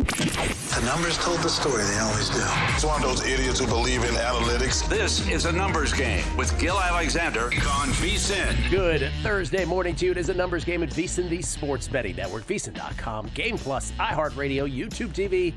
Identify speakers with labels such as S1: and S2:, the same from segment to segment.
S1: The numbers told the story. They always do.
S2: It's one of those idiots who believe in analytics.
S3: This is a numbers game with Gil Alexander on VSiN.
S4: Good Thursday morning to you. It is a numbers game at VSiN, the sports betting network, VSiN.com, Game Plus, iHeartRadio, YouTube TV,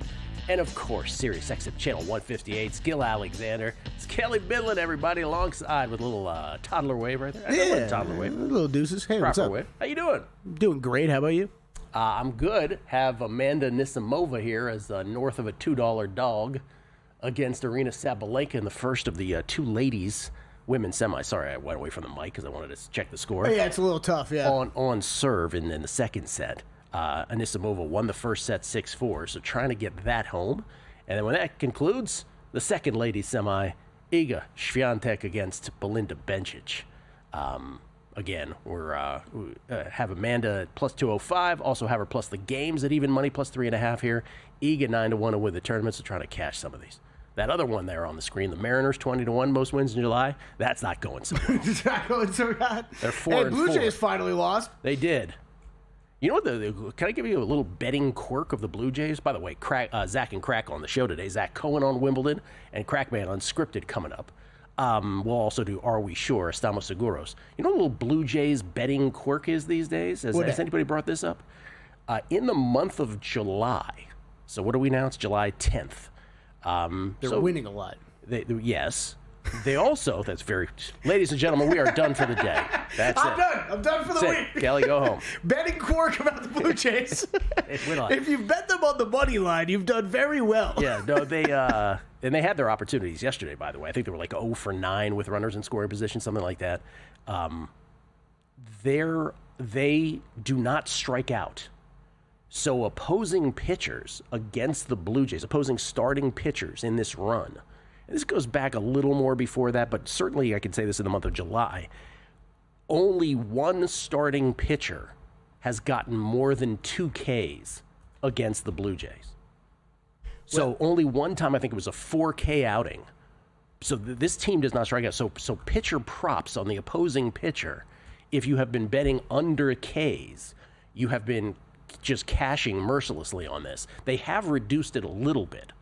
S4: and of course, SiriusXM Channel 158. It's Gil Alexander. It's Kelly Midland, everybody, alongside with a little toddler wave right there.
S5: Yeah,
S4: toddler wave.
S5: Little deuces. Hey, what's
S4: Proper
S5: up?
S4: wave. How you doing?
S5: Doing great. How about you?
S4: I'm good. Have Amanda Nisimova here as north of a $2 dog against Aryna Sabalenka in the first of the two ladies women's semi. Sorry, I went away from the mic because I wanted to check the score.
S5: Oh, yeah, it's a little tough, yeah.
S4: On serve in the second set. Anisimova won the first set 6-4, so trying to get that home. And then when that concludes, the second ladies semi, Iga Swiatek against Belinda Bencic. Again, we have Amanda at plus 205, also have her plus the games at even money, plus 3.5 here. Iga 9-1 to win the tournament, so trying to cash some of these. That other one there on the screen, the Mariners 20-1, most wins in July, that's not going so well.
S5: It's not going so bad.
S4: They're 4-4.
S5: Blue Jays finally lost.
S4: They did. You know what? Can I give you a little betting quirk of the Blue Jays? By the way, Zack and Crack on the show today. Zack Cohen on Wimbledon and Crackman Unscripted coming up. We'll also do Are We Sure? Estamos Seguros. You know what a little Blue Jays betting quirk is these days? Has anybody brought this up? In the month of July, so what do we now? It's July 10th.
S5: They're winning a lot.
S4: Yes. They also, that's very, ladies and gentlemen, we are done for the day. That's
S5: I'm done. I'm done for the week.
S4: Kelly, go home.
S5: Betting quirk about the Blue Jays. If you bet them on the money line, you've done very well.
S4: Yeah, no, and they had their opportunities yesterday, by the way. I think they were like 0 for 9 with runners in scoring position, something like that. They do not strike out. So opposing pitchers against the Blue Jays, opposing starting pitchers in this run, and this goes back a little more before that, but certainly I can say this in the month of July, only one starting pitcher has gotten more than 2 Ks against the Blue Jays. So only one time, I think it was a 4K outing. So this team does not strike out. So pitcher props on the opposing pitcher, if you have been betting under Ks, you have been just cashing mercilessly on this. They have reduced it a little bit,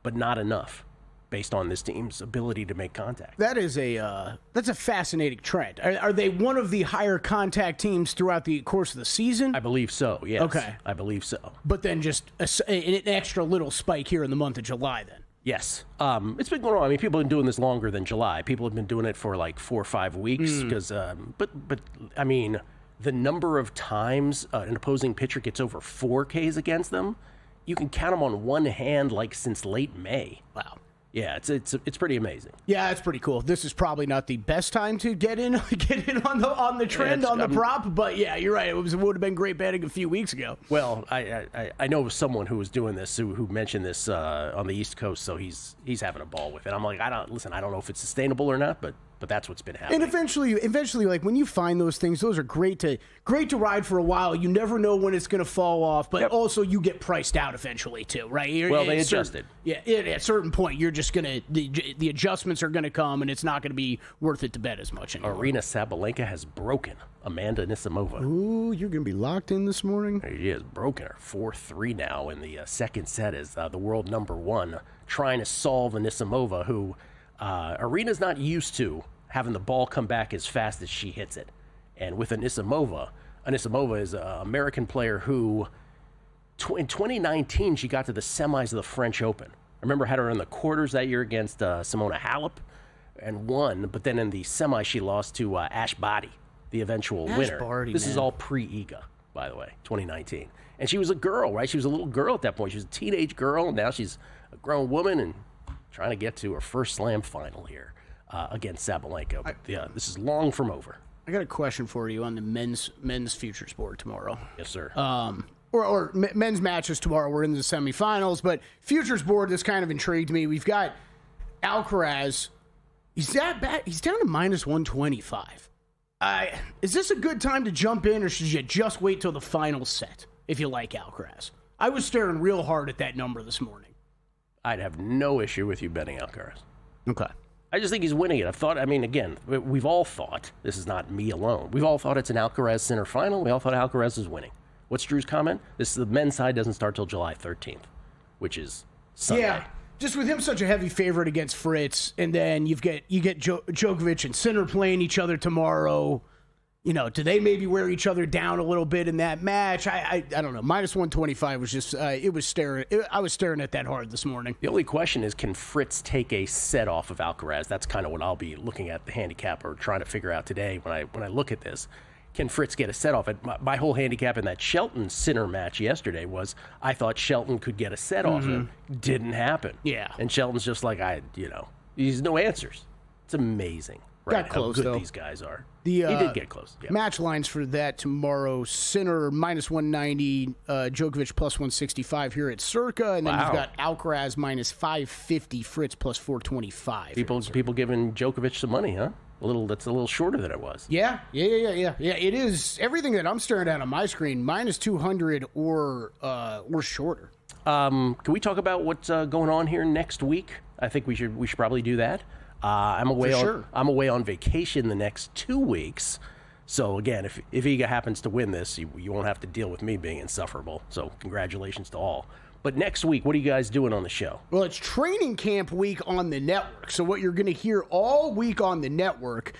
S4: but not enough, based on this team's ability to make contact.
S5: That is that's a fascinating trend. Are they one of the higher contact teams throughout the course of the season?
S4: I believe so, yes.
S5: Okay.
S4: I believe so.
S5: But then just an extra little spike here in the month of July then.
S4: Yes. It's been going on. I mean, people have been doing this longer than July. People have been doing it for like 4 or 5 weeks. Because, but I mean, the number of times an opposing pitcher gets over 4 Ks against them, you can count them on one hand like since late May.
S5: Wow.
S4: Yeah, it's pretty amazing.
S5: Yeah, it's pretty cool. This is probably not the best time to get in on the trend, on the prop, but yeah, you're right. It would have been great betting a few weeks ago.
S4: Well, I know someone who was doing this who mentioned this on the East Coast, so he's having a ball with it. I'm like, I don't know if it's sustainable or not, but that's what's been happening.
S5: And eventually, like when you find those things, those are great to ride for a while. You never know when it's going to fall off, but also you get priced out eventually too, right?
S4: They adjusted.
S5: Yeah, at a certain point, you're just gonna the adjustments are gonna come, and it's not gonna be worth it to bet as much anymore.
S4: Aryna Sabalenka has broken Amanda Nisimova.
S5: Ooh, you're gonna be locked in this morning.
S4: She has broken her 4-3 now in the second set as the world number 1 trying to solve Nisimova, who Aryna's not used to having the ball come back as fast as she hits it. And with Anisimova is an American player who, in 2019, she got to the semis of the French Open. I remember had her in the quarters that year against Simona Halep and won, but then in the semi she lost to Ash Barty, the eventual winner.
S5: Barty,
S4: this is all pre-Iga, by the way, 2019. And she was a girl, right? She was a little girl at that point. She was a teenage girl, and now she's a grown woman and trying to get to her first slam final here against Sabalenka. But this is long from over.
S5: I got a question for you on the men's futures board tomorrow.
S4: Yes, sir.
S5: Or men's matches tomorrow. We're in the semifinals, but futures board, this kind of intrigued me. We've got Alcaraz. He's that bad. He's down to minus 125. Is this a good time to jump in, or should you just wait till the final set if you like Alcaraz? I was staring real hard at that number this morning.
S4: I'd have no issue with you betting Alcaraz.
S5: Okay.
S4: I just think he's winning it. Again, we've all thought, this is not me alone, we've all thought it's an Alcaraz center final. We all thought Alcaraz is winning. What's Drew's comment? The men's side doesn't start till July 13th. which is Sunday.
S5: Yeah. Just with him such a heavy favorite against Fritz, and then you get Djokovic and Sinner playing each other tomorrow. Do they maybe wear each other down a little bit in that match? I don't know. Minus 125 was just I was staring at that hard this morning.
S4: The only question is, can Fritz take a set off of Alcaraz? That's kind of what I'll be looking at the handicap or trying to figure out today when I look at this. Can Fritz get a set off? My whole handicap in that Shelton Sinner match yesterday was I thought Shelton could get a set off him. Didn't happen.
S5: Yeah.
S4: And Shelton's just like, he's no answers. It's amazing. Right,
S5: Got close,
S4: how good
S5: though.
S4: These guys are.
S5: He
S4: did get close. Yeah.
S5: Match lines for that tomorrow: Sinner minus 190, Djokovic plus 165 here at Circa, and then you've got Alcaraz minus 550, Fritz plus 425.
S4: People giving Djokovic some money, huh? That's a little shorter than it was.
S5: Yeah. It is everything that I'm staring at on my screen, minus 200 or shorter.
S4: Can we talk about what's going on here next week? I think we should probably do that. I'm away on vacation the next 2 weeks. So, again, if Iga happens to win this, you won't have to deal with me being insufferable. So, congratulations to all. But next week, what are you guys doing on the show?
S5: Well, it's training camp week on the network. So what you're going to hear all week on the network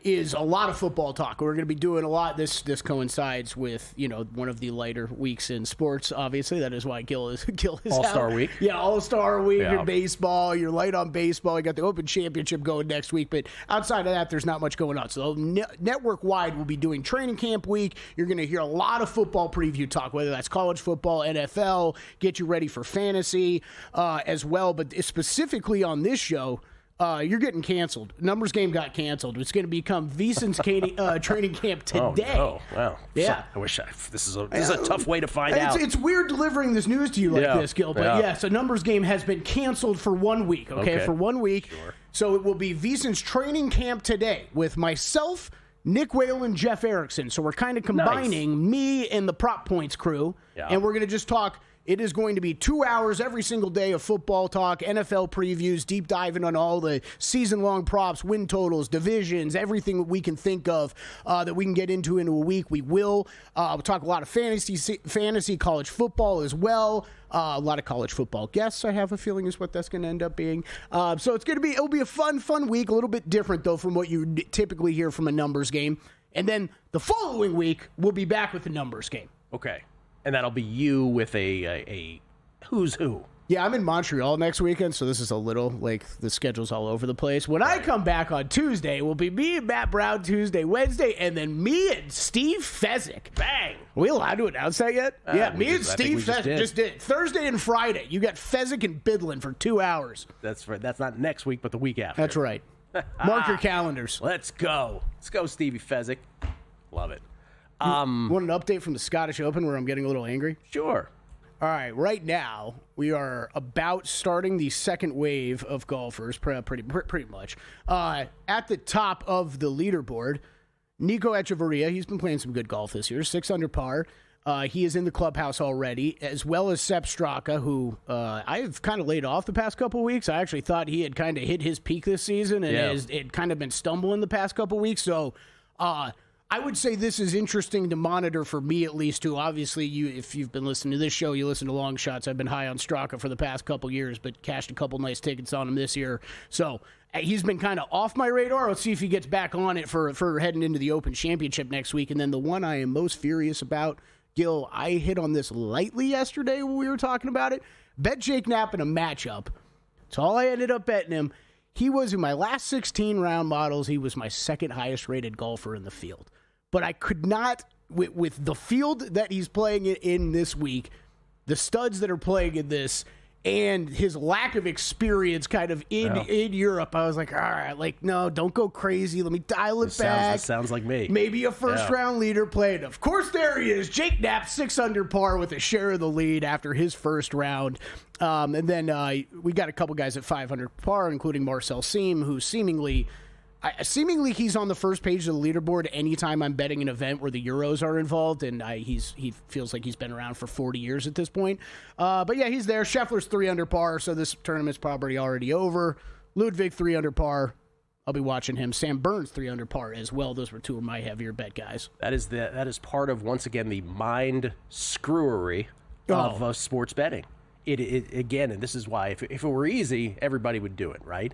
S5: is a lot of football talk. We're going to be doing a lot. This coincides with one of the lighter weeks in sports. Obviously, that is why Gil is
S4: All-Star
S5: out.
S4: Week.
S5: Yeah, All-Star Week.
S4: Yeah.
S5: Your baseball. You're light on baseball. You got the Open Championship going next week. But outside of that, there's not much going on. So network wide, we'll be doing training camp week. You're going to hear a lot of football preview talk, whether that's college football, NFL, get you ready for fantasy as well. But specifically on this show, you're getting canceled. Numbers game got canceled. It's going to become VSiN's training camp today.
S4: Oh, wow.
S5: Yeah.
S4: This is a tough way to find out.
S5: It's weird delivering this news to you like this, Gil. But so Numbers game has been canceled for 1 week. Okay, for 1 week. Sure. So it will be VSiN's training camp today with myself, Nick Whale, and Jeff Erickson. So we're kind of combining me and the Prop Points crew, and we're going to just talk. It is going to be 2 hours every single day of football talk, NFL previews, deep diving on all the season-long props, win totals, divisions, everything that we can think of that we can get into a week. We will. We'll talk a lot of fantasy, college football as well. A lot of college football guests, I have a feeling, is what that's going to end up being. So it'll be a fun week, a little bit different, though, from what you typically hear from a numbers game. And then the following week, we'll be back with the numbers game.
S4: Okay. And that'll be you with a who's who.
S5: Yeah, I'm in Montreal next weekend, so this is a little, the schedule's all over the place. When I come back on Tuesday, will be me and Matt Brown Tuesday, Wednesday, and then me and Steve Fezzik.
S4: Bang!
S5: Are we allowed to announce that yet? Me and Steve Fezzik just did. Thursday and Friday, you got Fezzik and Bidlin for 2 hours.
S4: That's right. That's not next week, but the week after.
S5: That's right. Mark your calendars.
S4: Let's go, Stevie Fezzik. Love it.
S5: Want an update from the Scottish Open where I'm getting a little angry?
S4: Sure.
S5: All right, right now we are about starting the second wave of golfers, pretty much. At the top of the leaderboard, Nico Echeverria, he's been playing some good golf this year, 6 under par. He is in the clubhouse already, as well as Sepp Straka, who I've kind of laid off the past couple of weeks. I actually thought he had kind of hit his peak this season and had kind of been stumbling the past couple of weeks. So I would say this is interesting to monitor for me, at least, too. Obviously, if you've been listening to this show, you listen to Long Shots. I've been high on Straka for the past couple years, but cashed a couple nice tickets on him this year. So he's been kind of off my radar. Let's see if he gets back on it for heading into the Open Championship next week. And then the one I am most furious about, Gil, I hit on this lightly yesterday when we were talking about it. Bet Jake Knapp in a matchup. That's all I ended up betting him. He was, in my last 16 round models, he was my second highest rated golfer in the field. But I could not, with the field that he's playing in this week, the studs that are playing in this, and his lack of experience kind of in Europe, I was like, all right, no, don't go crazy. Let me dial it back.
S4: This sounds like me.
S5: Maybe a first-round leader playing. Of course, there he is. Jake Knapp, 6 under par with a share of the lead after his first round. And then we got a couple guys at 500 par, including Marcel Siem, who seemingly he's on the first page of the leaderboard anytime I'm betting an event where the Euros are involved, and he feels like he's been around for 40 years at this point. But yeah, he's there. Scheffler's 3 under par, so this tournament's probably already over. Ludwig 3 under par. I'll be watching him. Sam Burns 3 under par as well. Those were 2 of my heavier bet guys.
S4: That is part of, once again, the mind screwery of sports betting. it again, and this is why if it were easy, everybody would do it, right?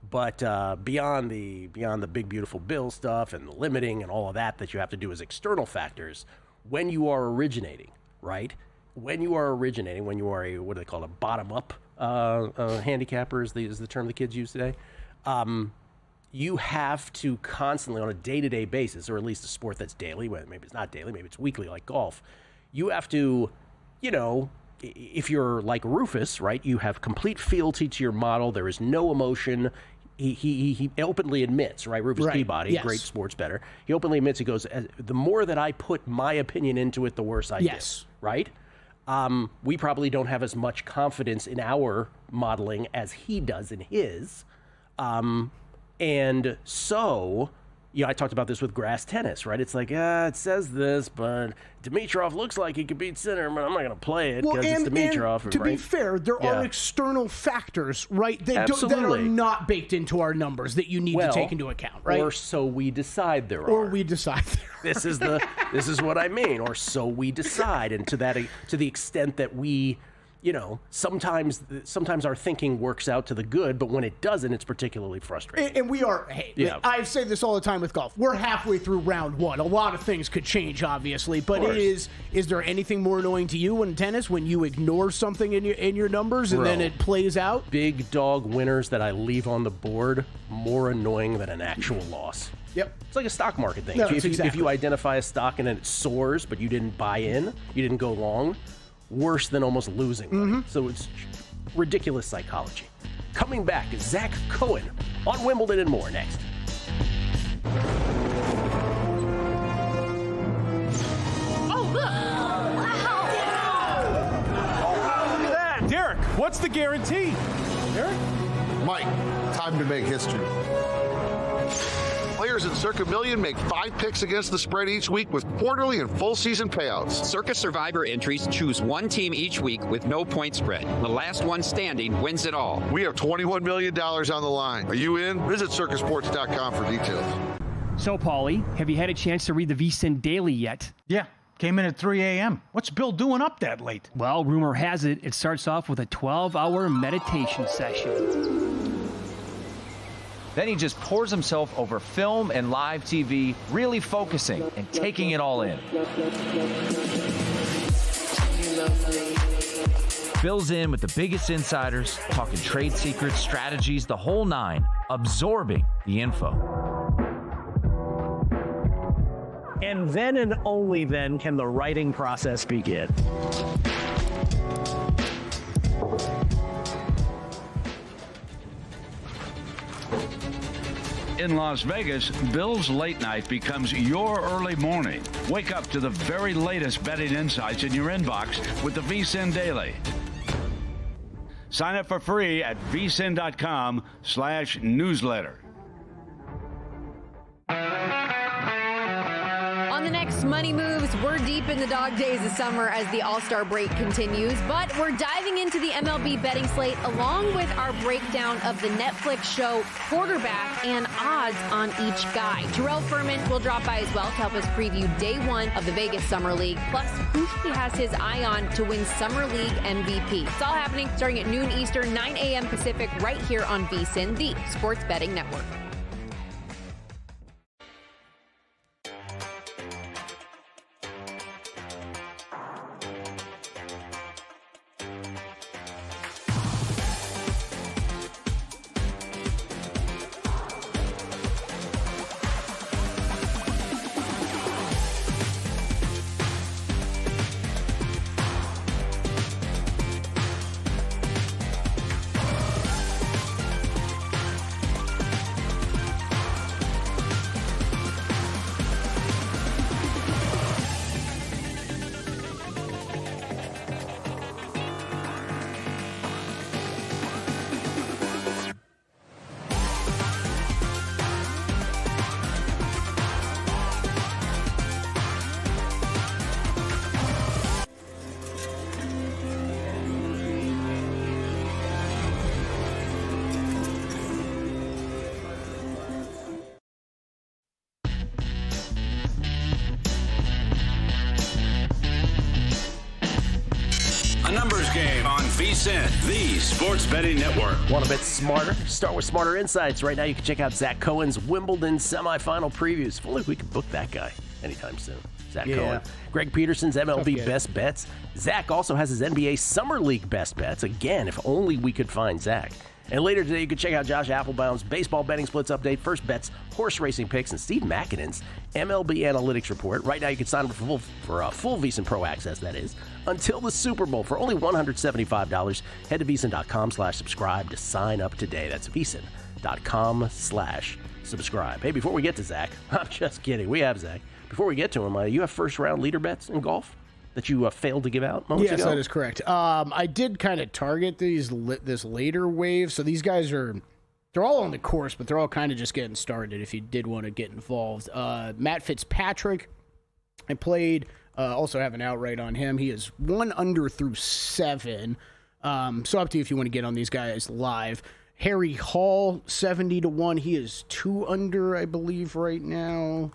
S4: But beyond the big beautiful bill stuff and the limiting and all of that you have to do as external factors, when you are originating, right? When you are a what do they call it, a bottom up handicapper is the term the kids use today. You have to constantly, on a day-to-day basis, or at least a sport that's daily, maybe it's not daily, maybe it's weekly like golf, you have to, if you're like Rufus, right, you have complete fealty to your model. There is no emotion. He openly admits, right, Rufus Peabody,
S5: yes.
S4: great sports bettor, he openly admits, he goes, the more that I put my opinion into it, the worse I do, right? We probably don't have as much confidence in our modeling as he does in his. And so, I talked about this with grass tennis, right? It's like, it says this, but Dimitrov looks like he could beat Sinner, but I'm not going to play it because it's Dimitrov.
S5: And to be fair, there are external factors, right, that are not baked into our numbers that you need to take into account, right?
S4: Or so we decide there are.
S5: Or we decide there are.
S4: This is what I mean. Or so we decide, and to the extent that we. Sometimes our thinking works out to the good, but when it doesn't, it's particularly frustrating.
S5: And we are, I say this all the time with golf. We're halfway through round one. A lot of things could change, obviously, but is there anything more annoying to you in tennis when you ignore something in your numbers and then it plays out?
S4: Big dog winners that I leave on the board, more annoying than an actual loss.
S5: Yep.
S4: It's like a stock market thing.
S5: No,
S4: if you identify a stock and then it soars, but you didn't buy in, you didn't go long, worse than almost losing money. So it's ridiculous psychology. Coming back, Zack Cohen on Wimbledon and more next.
S6: Oh, look! Wow! Look at that!
S7: Derek, what's the guarantee? Derek?
S8: Mike, time to make history.
S2: Players in Circa Million make 5 picks against the spread each week with quarterly and full season payouts.
S9: Circa Survivor entries choose one team each week with no point spread. The last one standing wins it all.
S2: We have $21 million on the line. Are you in? Visit circasports.com for details.
S10: So, Paulie, have you had a chance to read the VSiN Daily yet?
S7: Yeah, came in at 3 a.m. What's Bill doing up that late?
S10: Well, rumor has it starts off with a 12-hour meditation session.
S11: Then he just pours himself over film and live TV, really focusing and taking it all in. Bill's in with the biggest insiders, talking trade secrets, strategies, the whole nine, absorbing the info.
S12: And then and only then can the writing process begin.
S3: In Las Vegas, Bill's late night becomes your early morning. Wake up to the very latest betting insights in your inbox with the VSiN Daily. Sign up for free at vsin.com/newsletter.
S13: On the next Money Moves, we're deep in the dog days of summer as the All-Star break continues, but we're diving into the MLB betting slate along with our breakdown of the Netflix show Quarterback and odds on each guy. Terrell Furman will drop by as well to help us preview day one of the Vegas Summer League, plus who he has his eye on to win Summer League MVP. It's all happening starting at noon Eastern, 9 a.m. Pacific, right here on VSiN, the Sports Betting Network.
S14: on VSiN, the sports betting network.
S4: Want to bet smarter? Start with Smarter Insights. Right now you can check out Zack Cohen's Wimbledon semifinal previews. If only we could book that guy anytime soon. Zack Cohen. Greg Peterson's MLB best bets. Zach also has his NBA Summer League best bets. Again, if only we could find Zach. And later today, you can check out Josh Applebaum's baseball betting splits update, first bets, horse racing picks, and Steve Makinen's MLB analytics report. Right now, you can sign up for full VSiN Pro access, that is, until the Super Bowl for only $175. Head to VSiN.com/subscribe to sign up today. That's VSiN.com/subscribe. Hey, before we get to Zach, I'm just kidding. We have Zach. Before we get to him, you have first-round leader bets in golf that you failed to give out moments ago?
S5: Yes, that is correct. I did kind of target this later wave. So these guys they're all on the course, but they're all kind of just getting started if you did want to get involved. Matt Fitzpatrick, I played, also have an outright on him. He is 1 under through 7. So up to you if you want to get on these guys live. Harry Hall, 70-1. He is 2 under, I believe, right now.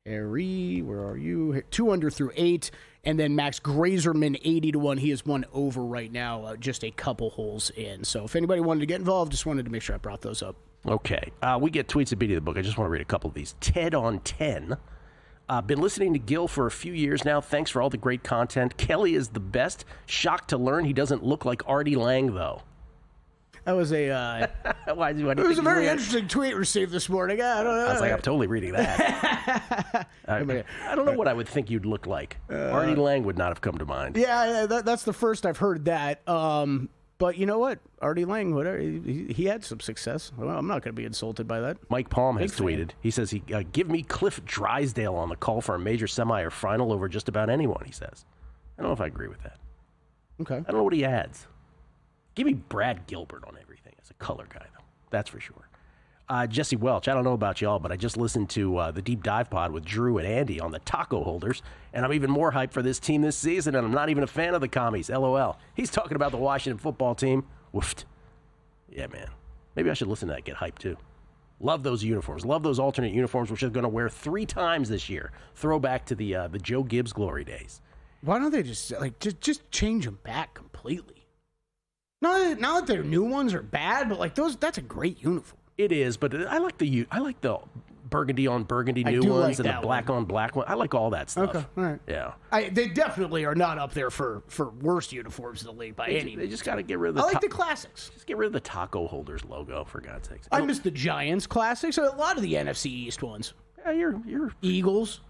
S5: Harry, where are you? 2 under through 8. And then Max Grazerman, 80-1. He is 1 over right now, just a couple holes in. So if anybody wanted to get involved, just wanted to make sure I brought those up.
S4: Okay. We get tweets at Beat of the Book. I just want to read a couple of these. Ted on 10. Been listening to Gil for a few years now. Thanks for all the great content. Kelly is the best. Shocked to learn he doesn't look like Artie Lang, though.
S5: That was a it was a very interesting tweet received this morning. I don't know.
S4: I was like, I'm totally reading that. I don't know what I would think you'd look like. Artie Lang would not have come to mind.
S5: Yeah, that's the first I've heard that. But you know what? Artie Lang, whatever, he had some success. Well, I'm not going to be insulted by that.
S4: Mike Palm has tweeted. He says, give me Cliff Drysdale on the call for a major semi or final over just about anyone, he says. I don't know if I agree with that.
S5: Okay.
S4: I don't know what he adds. Give me Brad Gilbert on everything as a color guy, though. That's for sure. Jesse Welch, I don't know about y'all, but I just listened to the Deep Dive Pod with Drew and Andy on the taco holders, and I'm even more hyped for this team this season, and I'm not even a fan of the commies. LOL. He's talking about the Washington football team. Woofed. Yeah, man. Maybe I should listen to that, get hyped, too. Love those uniforms. Love those alternate uniforms, which they're going to wear 3 times this year. Throwback to the Joe Gibbs glory days.
S5: Why don't they just change them back completely? Not that their new ones are bad, but that's a great uniform.
S4: It is, but I like the burgundy on burgundy new ones and the black on black one. I like all that stuff.
S5: Okay, all right.
S4: Yeah.
S5: They definitely are not up there for worst uniforms in the league by any means.
S4: They just got to get rid of the
S5: I like the classics.
S4: Just get rid of the taco holders logo, for God's sakes.
S5: I miss the Giants classics. A lot of the NFC East ones.
S4: Yeah, you're
S5: Eagles.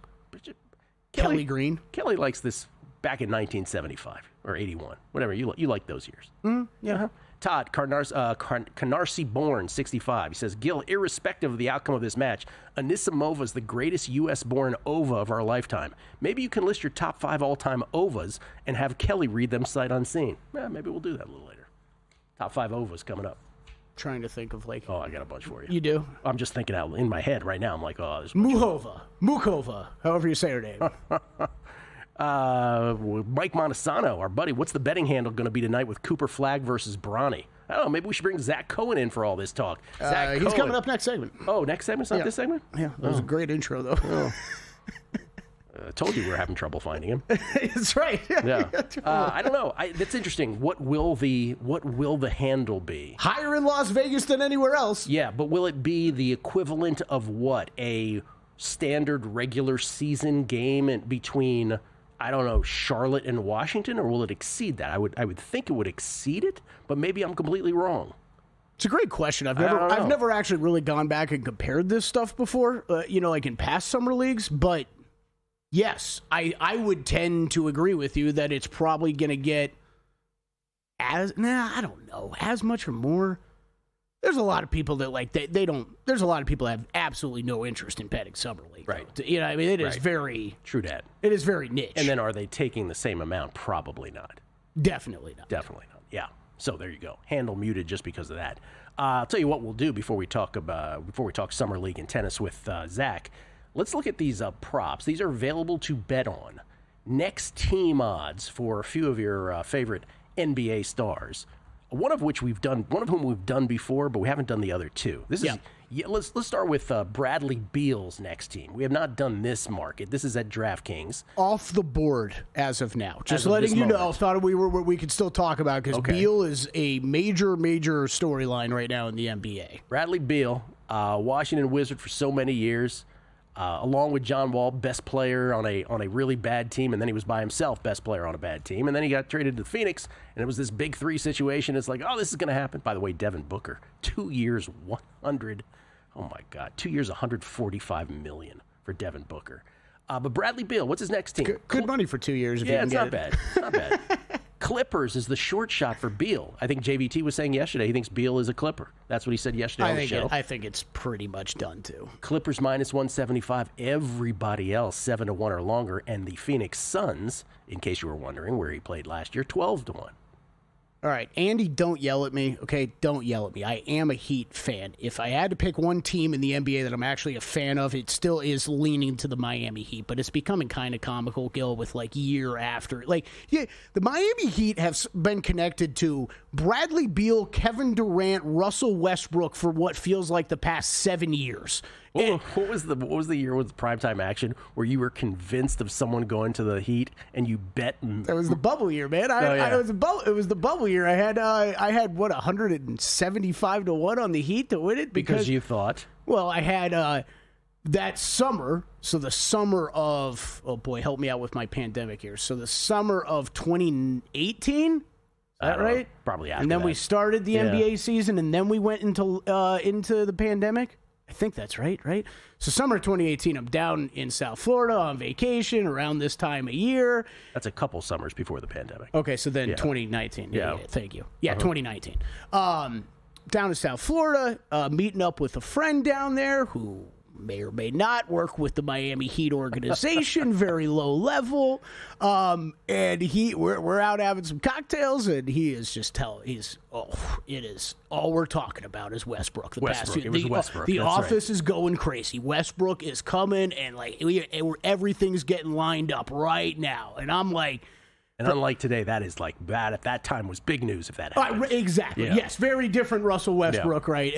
S5: Kelly Green.
S4: Kelly likes this back in 1975 or 81, whatever. You like those years.
S5: Yeah.
S4: Uh-huh. Todd Canarsie-born, 65. He says, Gil, irrespective of the outcome of this match, Anisimova is the greatest U.S.-born OVA of our lifetime. Maybe you can list your top 5 all-time OVAs and have Kelly read them sight unseen. Maybe we'll do that a little later. Top 5 OVAs coming up.
S5: Trying to think of
S4: Oh, I got a bunch for you.
S5: You do?
S4: I'm just thinking out in my head right now. I'm like, there's
S5: Mukova, however you say her name.
S4: Mike Montesano, our buddy, what's the betting handle going to be tonight with Cooper Flagg versus Bronny? I don't know. Maybe we should bring Zack Cohen in for all this talk.
S5: He's coming up next segment.
S4: Oh, next segment's not this segment?
S5: Yeah, that was a great intro, though.
S4: I told you we were having trouble finding him.
S5: That's right.
S4: Yeah. I don't know. That's interesting. What will the handle be?
S5: Higher in Las Vegas than anywhere else.
S4: Yeah, but will it be the equivalent of what? A standard regular season game between, I don't know, Charlotte and Washington, or will it exceed that? I would think it would exceed it, but maybe I'm completely wrong.
S5: It's a great question. I've never actually really gone back and compared this stuff before, like in past summer leagues, but yes, I would tend to agree with you that it's probably going to get I don't know, as much or more. There's a lot of people that they don't. There's a lot of people that have absolutely no interest in betting summer league.
S4: Right.
S5: It is very
S4: true. That
S5: it is very niche.
S4: And then are they taking the same amount? Probably not.
S5: Definitely not.
S4: Definitely not. Yeah. So there you go. Handle muted just because of that. I'll tell you what we'll do before we talk summer league and tennis with Zach. Let's look at these props. These are available to bet on. Next team odds for a few of your favorite NBA stars. one of whom we've done before, but we haven't done the other two. Let's start with Bradley Beal's next team. We have not done this market. This is at DraftKings.
S5: Off the board as of now. Just letting you know. Thought we could still talk about it because Beal is a major storyline right now in the NBA.
S4: Bradley Beal, Washington Wizard for so many years. Along with John Wall, best player on a really bad team, and then he was by himself, best player on a bad team, and then he got traded to Phoenix, and it was this big three situation. It's like, oh, this is going to happen. By the way, Devin Booker, 2 years, 145 million for Devin Booker. But Bradley Beal, what's his next team?
S5: Good money for 2 years.
S4: It's not bad. Not bad. Clippers is the short shot for Beal. I think JVT was saying yesterday he thinks Beal is a Clipper. That's what he said yesterday on the show.
S5: I think it's pretty much done too.
S4: Clippers minus 175. Everybody else 7-1 or longer, and the Phoenix Suns, in case you were wondering where he played last year, 12-1.
S5: All right, Andy, don't yell at me, okay? Don't yell at me. I am a Heat fan. If I had to pick one team in the NBA that I'm actually a fan of, it still is leaning to the Miami Heat, but it's becoming kind of comical, Gil, with year after. The Miami Heat have been connected to Bradley Beal, Kevin Durant, Russell Westbrook for what feels like the past 7 years.
S4: What was the year with primetime action where you were convinced of someone going to the Heat and you bet?
S5: That was the bubble year, man. It was the bubble year. I had what 175-1 on the Heat to win it
S4: because you thought.
S5: Well, I had that summer. So the summer of help me out with my pandemic here. So the summer of 2018. Is that right?
S4: Probably after.
S5: And then
S4: that.
S5: We started the NBA season, and then we went into the pandemic. I think that's right? So summer 2018, I'm down in South Florida on vacation around this time of year.
S4: That's a couple summers before the pandemic.
S5: Okay, so then 2019. Yeah, thank you. Yeah, 2019. Down in South Florida, meeting up with a friend down there who may or may not work with the Miami Heat organization, very low level. And we're out having some cocktails, and he is just it is all we're talking about is Westbrook. The office is going crazy. Westbrook is coming, and everything's getting lined up right now. And I'm like.
S4: And unlike today, that is bad. At that time, was big news if that happened.
S5: Exactly. Yeah. Yes, very different Russell Westbrook, right?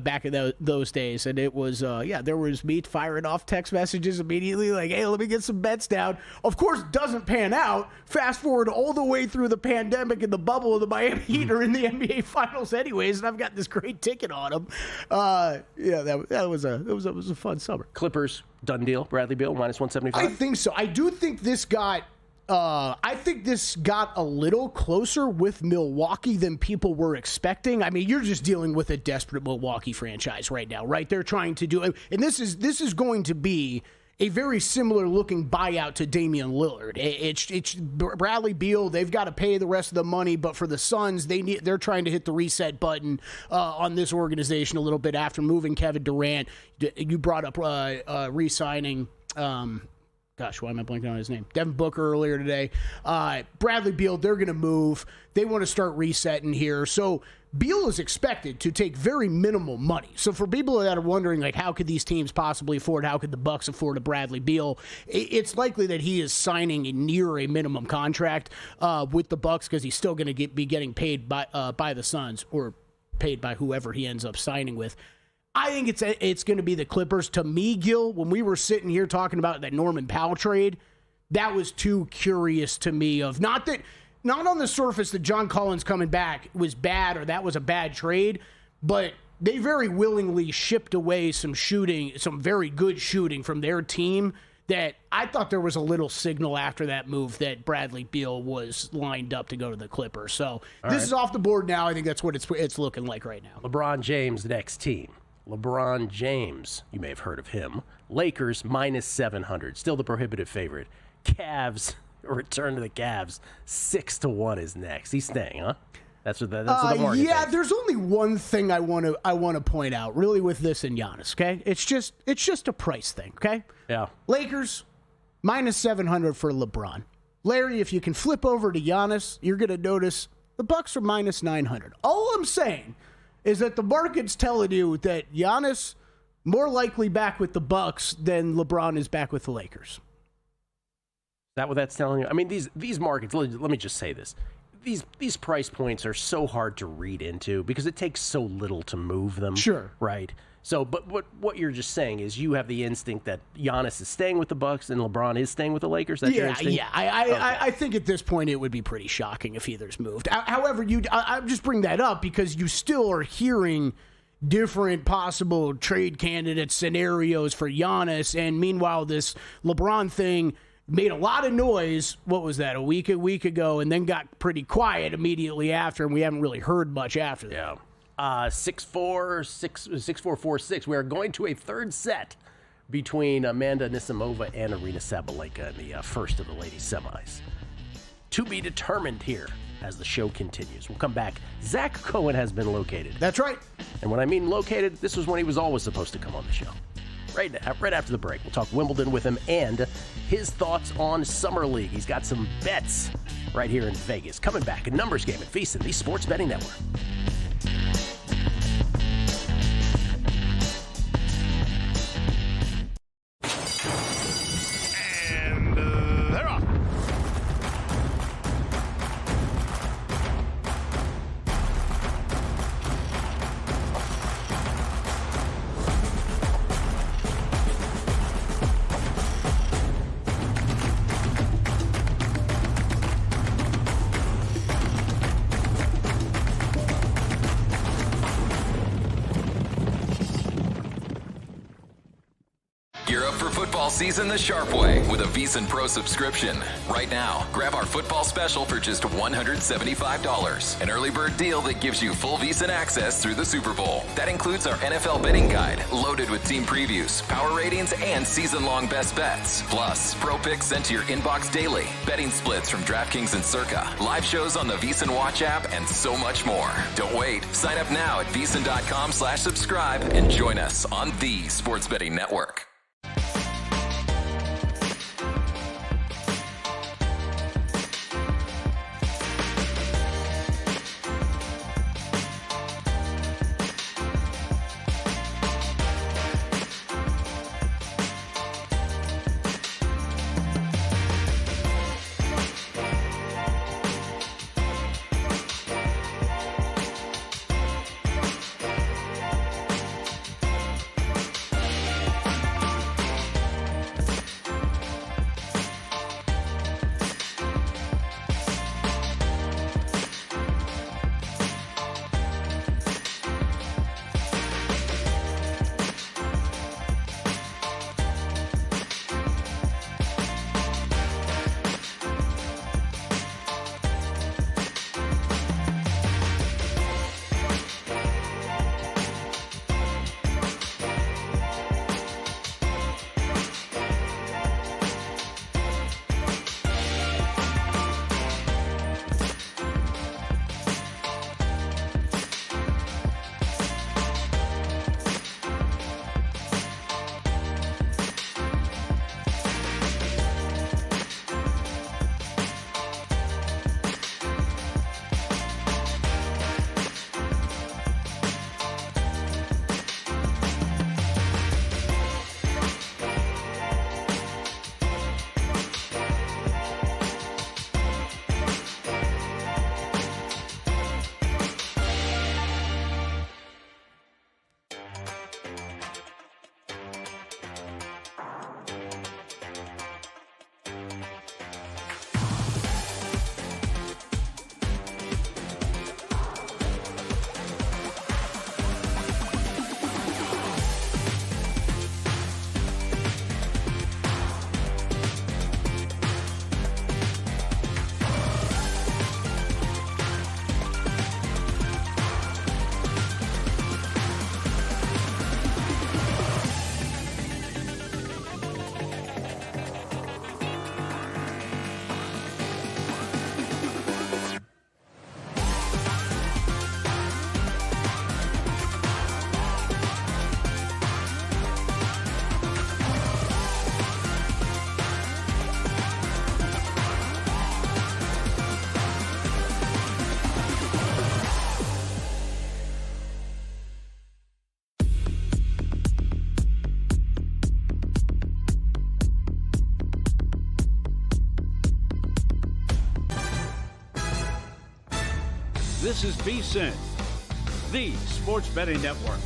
S5: Back in those days, and it was there was me firing off text messages immediately, like, "Hey, let me get some bets down." Of course, doesn't pan out. Fast forward all the way through the pandemic and the bubble of the Miami Heat are in the NBA Finals, anyways, and I've got this great ticket on them. That was a fun summer.
S4: Clippers done deal. Bradley Beal minus 175.
S5: I think so. I do think this got. I think this got a little closer with Milwaukee than people were expecting. I mean, you're just dealing with a desperate Milwaukee franchise right now, right? They're trying to do, and this is going to be a very similar looking buyout to Damian Lillard. It's Bradley Beal. They've got to pay the rest of the money, but for the Suns, they're trying to hit the reset button on this organization a little bit after moving Kevin Durant. You brought up re-signing. Gosh, why am I blanking on his name? Devin Booker earlier today. Bradley Beal, they're going to move. They want to start resetting here. So Beal is expected to take very minimal money. So for people that are wondering, how could these teams possibly afford, how could the Bucks afford a Bradley Beal? It's likely that he is signing near a minimum contract with the Bucks because he's still going to be getting paid by the Suns or paid by whoever he ends up signing with. I think it's going to be the Clippers. To me, Gil, when we were sitting here talking about that Norman Powell trade, that was too curious to me. Not on the surface that John Collins coming back was bad or that was a bad trade, but they very willingly shipped away some very good shooting from their team that I thought there was a little signal after that move that Bradley Beal was lined up to go to the Clippers. So this is off the board now. I think that's what it's looking like right now.
S4: LeBron James, next team. LeBron James, you may have heard of him. Lakers minus 700, still the prohibitive favorite. Cavs, return to the Cavs, 6-1 is next. He's staying, huh? That's what the market thinks.
S5: There's only one thing I want to point out, really, with this and Giannis. Okay, it's just a price thing. Okay,
S4: yeah.
S5: Lakers minus 700 for LeBron. Larry, if you can flip over to Giannis, you're going to notice the Bucks are minus 900. All I'm saying is that the market's telling you that Giannis more likely back with the Bucks than LeBron is back with the Lakers.
S4: Is that what that's telling you? I mean, these markets, let me just say this. these price points are so hard to read into because it takes so little to move them.
S5: Sure.
S4: Right. So, but what you're just saying is you have the instinct that Giannis is staying with the Bucks and LeBron is staying with the Lakers. That's your instinct?
S5: Yeah. I think at this point it would be pretty shocking if either's moved. However, I just bring that up because you still are hearing different possible trade candidate scenarios for Giannis, and meanwhile, this LeBron thing made a lot of noise. What was that, a week ago, and then got pretty quiet immediately after, and we haven't really heard much after that.
S4: Yeah. 6-4-4-6. We are going to a third set between Amanda Anisimova and Aryna Sabalenka in the first of the ladies' semis. To be determined here as the show continues. We'll come back. Zack Cohen has been located.
S5: That's right.
S4: And when I mean located, this was when he was always supposed to come on the show. Right after the break, we'll talk Wimbledon with him and his thoughts on Summer League. He's got some bets right here in Vegas. Coming back, a numbers game at VSiN, the Sports Betting Network.
S2: They're off.
S15: Gear up for football season the sharp way with a VSiN Pro subscription. Right now, grab our football special for just $175. An early bird deal that gives you full VSiN access through the Super Bowl. That includes our NFL betting guide, loaded with team previews, power ratings, and season-long best bets. Plus, pro picks sent to your inbox daily, betting splits from DraftKings and Circa, live shows on the VSiN Watch app, and so much more. Don't wait. Sign up now at VSiN.com/subscribe and join us on the Sports Betting Network.
S3: This is VSiN, the sports betting network.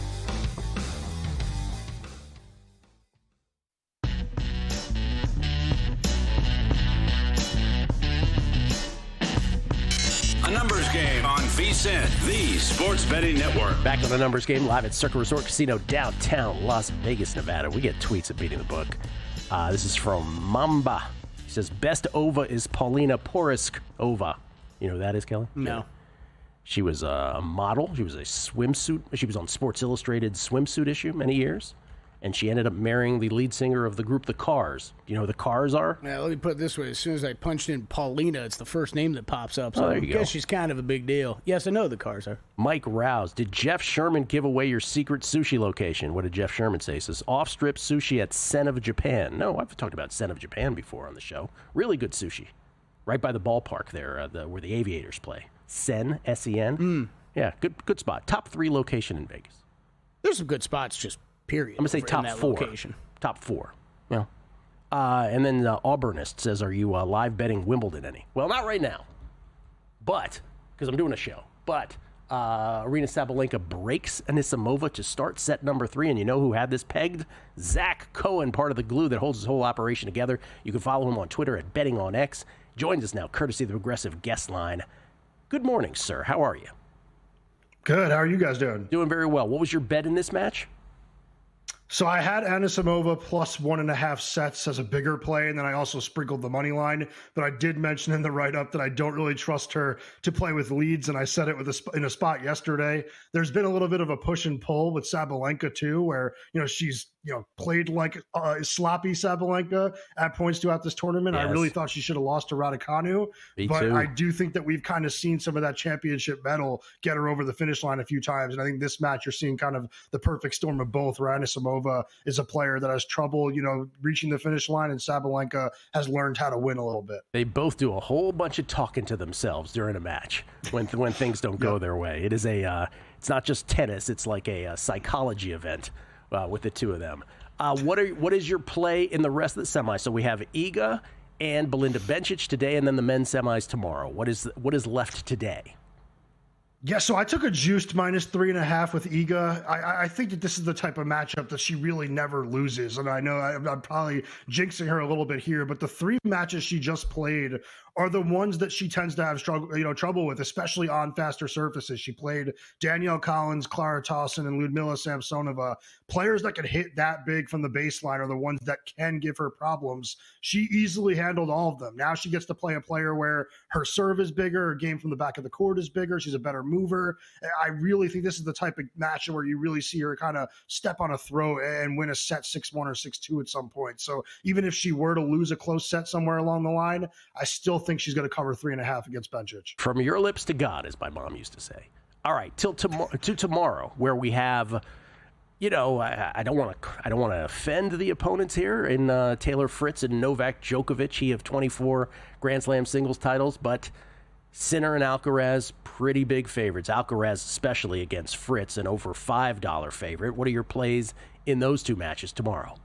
S14: A numbers game on VSiN, the sports betting network.
S4: Back to the numbers game live at Circa Resort Casino, downtown Las Vegas, Nevada. We get tweets at Beating the Book. This is from Mamba. He says, best ova is Paulina Porisk Ova. You know who that is, Kelly?
S5: No.
S4: She was a model. She was a swimsuit. She was on Sports Illustrated swimsuit issue many years. And she ended up marrying the lead singer of the group The Cars. Do you know who The Cars are?
S5: Now, let me put it this way. As soon as I punched in Paulina, it's the first name that pops up. So
S4: Oh, there
S5: I
S4: you
S5: guess
S4: go.
S5: she's kind of a big deal. Yes, I know the Cars are.
S4: Mike Rouse. Did Jeff Sherman give away your secret sushi location? What did Jeff Sherman say? He says, off-strip sushi at Sen of Japan. No, I've talked about Sen of Japan before on the show. Really good sushi. Right by the ballpark there, where the Aviators play. Sen, S-E-N. Yeah, good spot. Top 3 location in Vegas.
S5: There's some good spots, just period.
S4: I'm going to say
S5: in
S4: top
S5: that
S4: 4.
S5: Location.
S4: Top 4. Yeah. And then Auburnist says, are you live betting Wimbledon any? Well, not right now. But, because I'm doing a show. But Arina Sabalenka breaks Anisimova to start set number 3. And you know who had this pegged? Zack Cohen, part of the glue that holds this whole operation together. You can follow him on Twitter at BettingOnX. Joins us now, courtesy of the Progressive Guest Line. Good morning, sir. How are you?
S16: Good. How are you guys doing?
S4: Doing very well. What was your bet in this match?
S16: So I had Anisimova plus 1.5 sets as a bigger play, and then I also sprinkled the money line. But I did mention in the write-up that I don't really trust her to play with leads, and I said it in a spot yesterday. There's been a little bit of a push and pull with Sabalenka too, where she's played like sloppy Sabalenka at points throughout this tournament.
S4: Yes.
S16: I really thought she should have lost to Raducanu, but
S4: too.
S16: I do think that we've kind of seen some of that championship medal get her over the finish line a few times, and I think this match you're seeing kind of the perfect storm of both. Where Anisimova is a player that has trouble, reaching the finish line, and Sabalenka has learned how to win a little bit.
S4: They both do a whole bunch of talking to themselves during a match when things don't go their way. It is it's not just tennis; it's like a psychology event with the two of them. What is your play in the rest of the semis? So we have Iga and Belinda Bencic today, and then the men's semis tomorrow. What is left today?
S16: Yeah, so I took a juiced minus 3.5 with Iga. I think that this is the type of matchup that she really never loses. And I know I'm probably jinxing her a little bit here, but the 3 matches she just played are the ones that she tends to have trouble with, especially on faster surfaces. She played Danielle Collins, Clara Tauson, and Ludmila Samsonova. Players that can hit that big from the baseline are the ones that can give her problems. She easily handled all of them. Now she gets to play a player where her serve is bigger, her game from the back of the court is bigger, she's a better mover. I really think this is the type of match where you really see her kind of step on a throat and win a set 6-1 or 6-2 at some point. So even if she were to lose a close set somewhere along the line, I still think she's going to cover 3.5 against Bencic.
S4: From your lips to God, as my mom used to say. All right, till tomorrow, where we have, I don't want to offend the opponents here in Taylor Fritz and Novak Djokovic. He have 24 Grand Slam singles titles, but Sinner and Alcaraz, pretty big favorites. Alcaraz especially against Fritz, an over $5 favorite. What are your plays in those 2 matches tomorrow?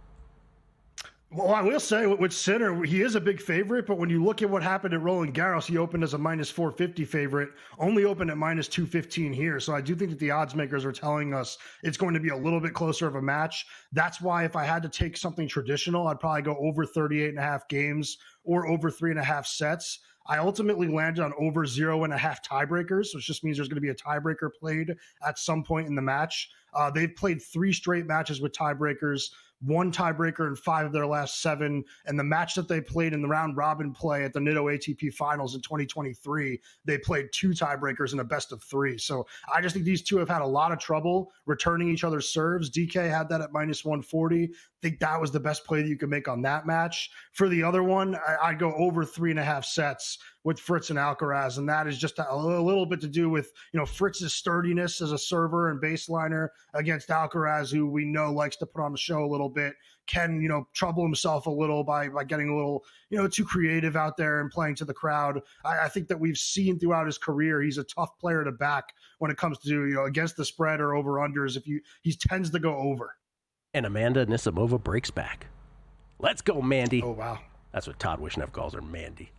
S16: Well, I will say with Sinner, he is a big favorite, but when you look at what happened at Roland Garros, he opened as a minus 450 favorite, only opened at minus 215 here. So I do think that the odds makers are telling us it's going to be a little bit closer of a match. That's why if I had to take something traditional, I'd probably go over 38.5 games or over 3.5 sets. I ultimately landed on over 0.5 tiebreakers, which just means there's going to be a tiebreaker played at some point in the match. They've played 3 straight matches with tiebreakers, 1 tiebreaker in 5 of their last 7. And the match that they played in the round robin play at the Nitto ATP Finals in 2023, they played 2 tiebreakers in a best of 3. So I just think these two have had a lot of trouble returning each other's serves. DK had that at minus 140. I think that was the best play that you could make on that match. For the other one, I'd go over 3.5 sets with Fritz and Alcaraz, and that is just a little bit to do with Fritz's sturdiness as a server and baseliner against Alcaraz, who we know likes to put on the show a little bit, can trouble himself a little by getting a little too creative out there and playing to the crowd. I think that we've seen throughout his career he's a tough player to back when it comes to against the spread or over unders. He tends to go over.
S4: And Amanda Anisimova breaks back. Let's go, Mandy.
S16: Oh wow,
S4: that's what Todd Wishnev calls her, Mandy.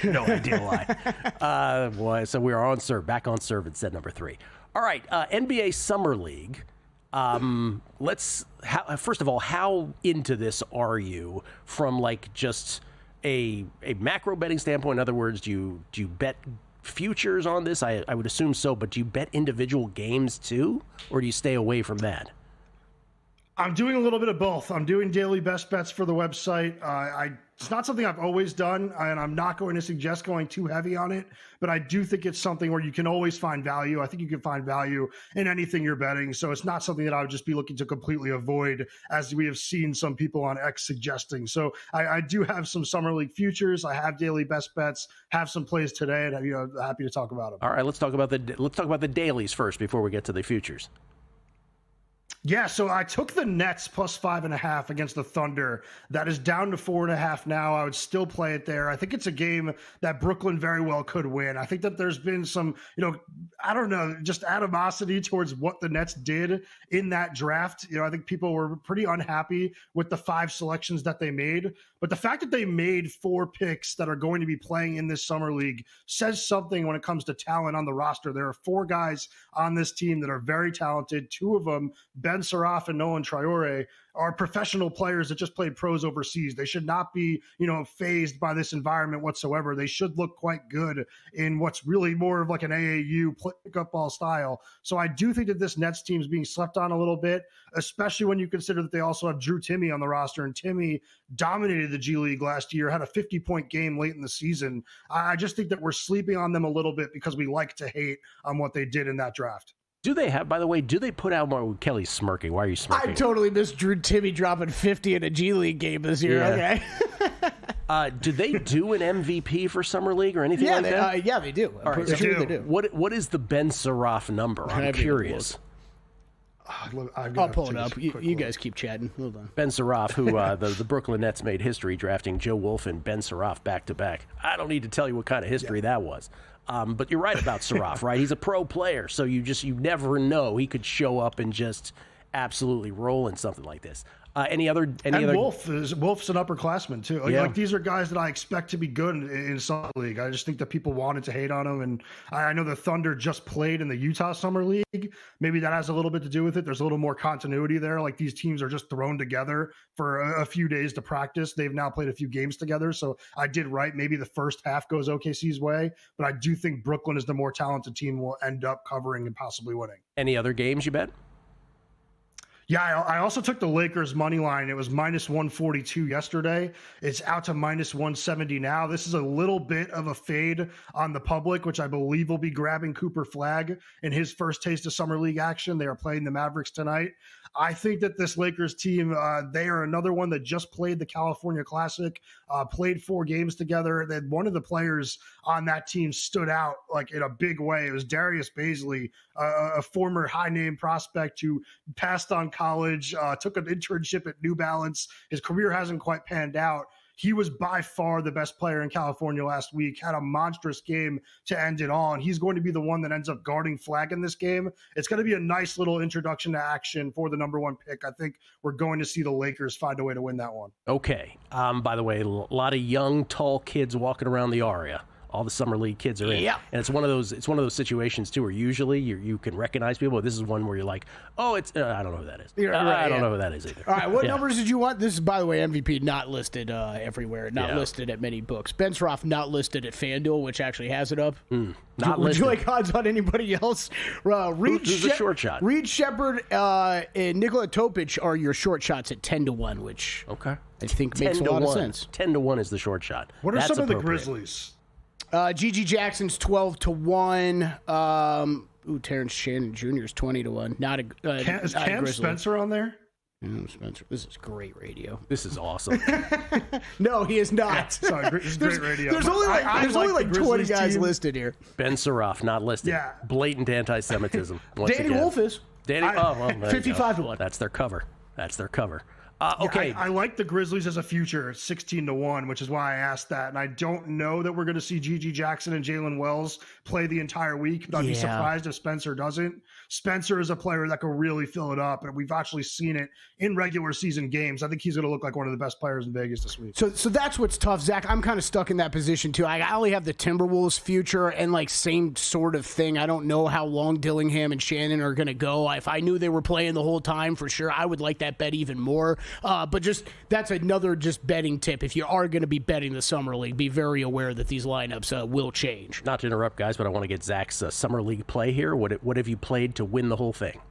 S4: No idea why. Boy, so we are on serve, back on serve at set number 3. All right, NBA Summer League. First of all, how into this are you from like just a macro betting standpoint? In other words, do you bet futures on this? I would assume so, but do you bet individual games too, or do you stay away from that?
S16: I'm doing a little bit of both. I'm doing daily best bets for the website. It's not something I've always done, and I'm not going to suggest going too heavy on it, but I do think it's something where you can always find value. I think you can find value in anything you're betting, so it's not something that I would just be looking to completely avoid, as we have seen some people on X suggesting. So I do have some Summer League futures. I have daily best bets, have some plays today, and I'm happy to talk about them.
S4: All right, let's talk about the dailies first before we get to the futures.
S16: Yeah, so I took the Nets plus 5.5 against the Thunder. That is down to 4.5 now. I would still play it there. I think it's a game that Brooklyn very well could win. I think that there's been some, I don't know, just animosity towards what the Nets did in that draft. I think people were pretty unhappy with the 5 selections that they made. But the fact that they made 4 picks that are going to be playing in this summer league says something when it comes to talent on the roster. There are 4 guys on this team that are very talented. 2 of them, Ben Saraf and Nolan Traore, are professional players that just played pros overseas. They should not be, fazed by this environment whatsoever. They should look quite good in what's really more of like an AAU pickup ball style. So I do think that this Nets team is being slept on a little bit, especially when you consider that they also have Drew Timme on the roster, and Timme dominated the G League last year, had a 50-point game late in the season. I just think that we're sleeping on them a little bit because we like to hate on what they did in that draft.
S4: Do they put out more? Kelly's smirking. Why are you smirking?
S5: I totally missed Drew Timme dropping 50 in a G League game this year.
S4: Yeah.
S5: Okay.
S4: Do they do an MVP for Summer League or anything like that?
S5: Yeah, they do.
S4: All right,
S5: they do.
S4: What is the Ben Saraf number? I'm curious.
S5: I'll pull it up. You guys keep chatting. Hold on.
S4: Ben Saraf, who the Brooklyn Nets made history drafting Joe Wolf and Ben Saraf back to back. I don't need to tell you what kind of history that was. But you're right about Saraf, right? He's a pro player, so you never know. He could show up and just absolutely roll in something like this.
S16: Wolf's an upperclassman too.
S4: Yeah.
S16: Like these are guys that I expect to be good in Summer League. I just think that people wanted to hate on them, and I know the Thunder just played in the Utah Summer League. Maybe that has a little bit to do with it. There's a little more continuity there. Like these teams are just thrown together for a few days to practice. They've now played a few games together, so I did right. Maybe the first half goes OKC's way, but I do think Brooklyn is the more talented team, will end up covering and possibly winning.
S4: Any other games you bet?
S16: Yeah, I also took the Lakers money line. It was minus 142 yesterday. It's out to minus 170 now. This is a little bit of a fade on the public, which I believe will be grabbing Cooper Flagg in his first taste of Summer League action. They are playing the Mavericks tonight. I think that this Lakers team, they are another one that just played the California Classic, played 4 games together. Then one of the players on that team stood out like in a big way. It was Darius Bazley, a former high-name prospect who passed on college, took an internship at New Balance. His career hasn't quite panned out. He was by far the best player in California last week, had a monstrous game to end it all, and he's going to be the one that ends up guarding Flagg in this game. It's going to be a nice little introduction to action for the number 1 pick. I think we're going to see the Lakers find a way to win that one.
S4: Okay. By the way, a lot of young, tall kids walking around the area. All the Summer League kids are in.
S5: Yeah.
S4: And it's one of those situations too where usually you can recognize people. This is one where you're like, oh, it's I don't know who that is. I don't know who that is either.
S5: All right, what numbers did you want? This is, by the way, MVP not listed everywhere, not listed at many books. Ben Saraf not listed at FanDuel, which actually has it up.
S4: Not
S5: Would
S4: listed.
S5: you like odds on anybody else?
S4: Who's a short shot?
S5: Reed Shepherd and Nikola Topic are your short shots at 10-1, which I think makes a lot of sense.
S4: 10-1 is the short shot.
S16: What are some of the Grizzlies?
S5: Gigi Jackson's 12-1. Terrence Shannon Jr. is 20-1.
S16: Is Cam Spencer on there?
S5: No, Spencer. This is great radio.
S4: This is awesome.
S5: No, he is not.
S16: Yeah, sorry, this is great radio.
S5: There's only like 20 guys listed here.
S4: Ben Saraf not listed.
S16: Yeah.
S4: Blatant anti-Semitism.
S5: Danny Wolf is.
S4: Danny.
S5: 55-1.
S4: That's their cover. Okay.
S16: Yeah, I like the Grizzlies as a future at 16-1, which is why I asked that. And I don't know that we're going to see Gigi Jackson and Jalen Wells play the entire week, but I'd be surprised if Spencer doesn't. Spencer is a player that can really fill it up, and we've actually seen it in regular season games. I think he's going to look like one of the best players in Vegas this week.
S5: So that's what's tough, Zach. I'm kind of stuck in that position too. I only have the Timberwolves future and like same sort of thing. I don't know how long Dillingham and Shannon are going to go. If I knew they were playing the whole time, for sure, I would like that bet even more. But just that's another just betting tip. If you are going to be betting the Summer League, be very aware that these lineups will change.
S4: Not to interrupt, guys, but I want to get Zach's Summer League play here. What have you played to win the whole thing?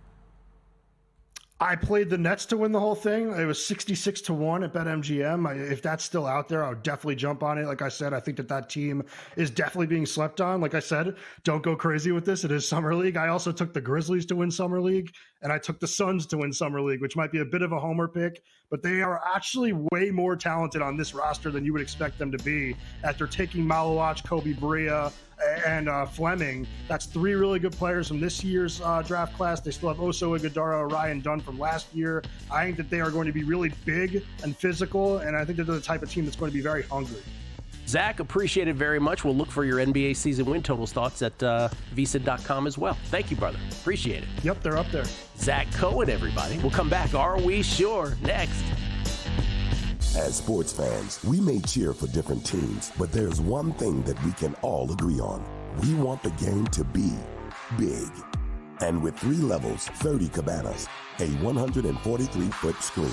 S16: I played the Nets to win the whole thing. It was 66-1 at BetMGM. If that's still out there, I would definitely jump on it. Like I said, I think that team is definitely being slept on. Like I said, don't go crazy with this. It is Summer League. I also took the Grizzlies to win Summer League, and I took the Suns to win Summer League, which might be a bit of a homer pick, but they are actually way more talented on this roster than you would expect them to be after taking Malawach, Kobe Bria, and Fleming. That's three really good players from this year's draft class. They still have Oso Ighodaro, Ryan Dunn from last year. I think that they are going to be really big and physical, and I think they're the type of team that's going to be very hungry.
S4: Zach, appreciate it very much. We'll look for your NBA season win totals thoughts at VSiN.com as well. Thank you, brother. Appreciate it.
S16: Yep, they're up there.
S4: Zach Cohen, everybody. We'll come back. Are we sure? Next.
S17: As sports fans, we may cheer for different teams, but there's one thing that we can all agree on. We want the game to be big. And with 3 levels, 30 cabanas, a 143-foot screen,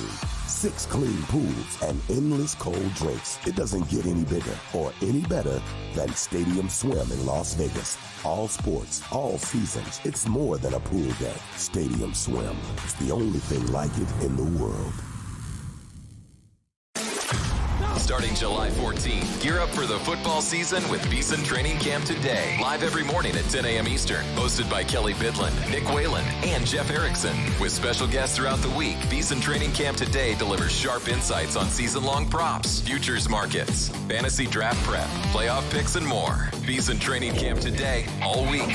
S17: 6 clean pools, and endless cold drinks, it doesn't get any bigger or any better than Stadium Swim in Las Vegas. All sports, all seasons. It's more than a pool deck. Stadium Swim. It's the only thing like it in the world.
S15: Starting July 14th, gear up for the football season with VSiN Training Camp Today. Live every morning at 10 a.m. Eastern. Hosted by Kelly Bidlin, Nick Whalen, and Jeff Erickson. With special guests throughout the week, VSiN Training Camp Today delivers sharp insights on season-long props, futures markets, fantasy draft prep, playoff picks, and more. VSiN Training Camp Today, all week.